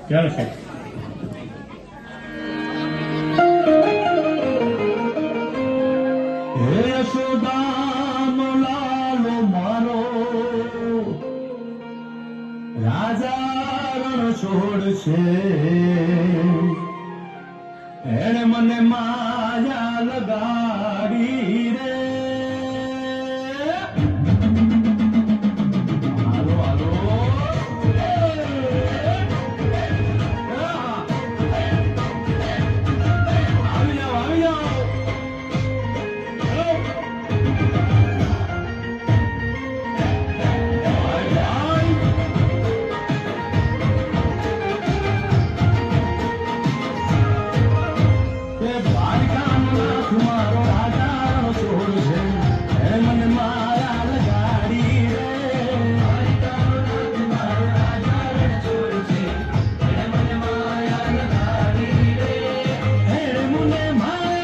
ચાલો સાહેબ. હે યશોદામ લાલો મારો રાજા રણ છોડ છે, એને મને માયા લગાડી રે. હાલો હાલો આવી જાઓ આવી જાઓ. તમારો રાજા છોડ છે, એ મને માયા લગાડી રે. તમારો રાજા છોડ છે, એ મને માયા લગાડી રે. હે મને માયા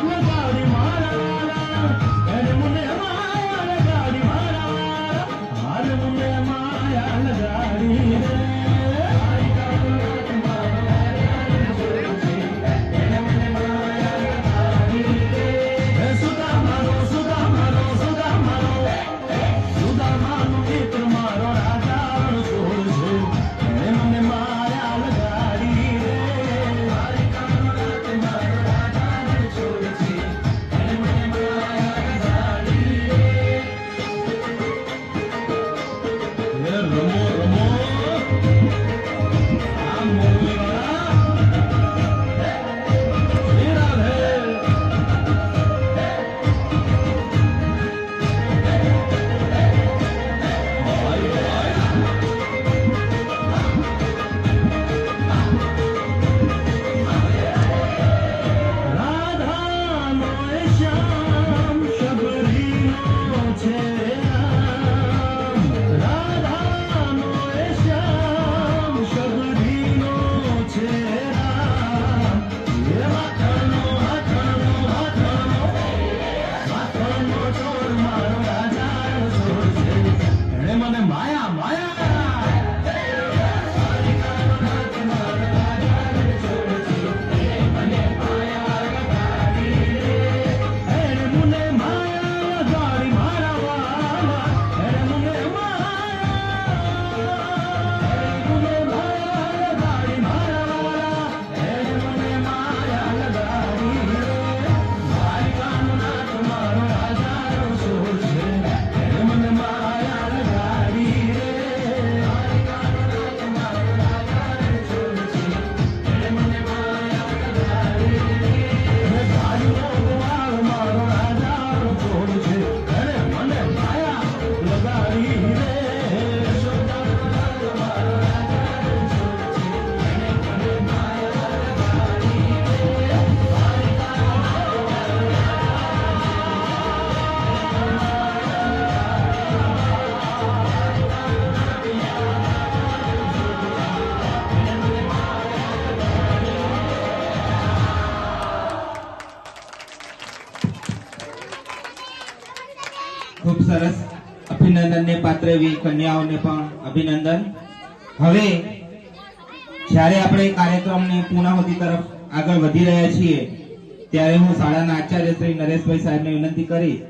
લગાડી મારા, હે મને માયા લગાડી મારા, હાલ મને માયા લગાડી રે. खूब सरस अभिनंदन ने पात्र एवी कन्याओने पण अभिनंदन. हवे જ્યારે આપણે કાર્યક્રમની પૂર્ણાહુતિ તરફ આગળ વધી રહ્યા છીએ ત્યારે હું શાળાના આચાર્ય શ્રી નરેશભાઈ સાહેબને વિનંતી કરીશ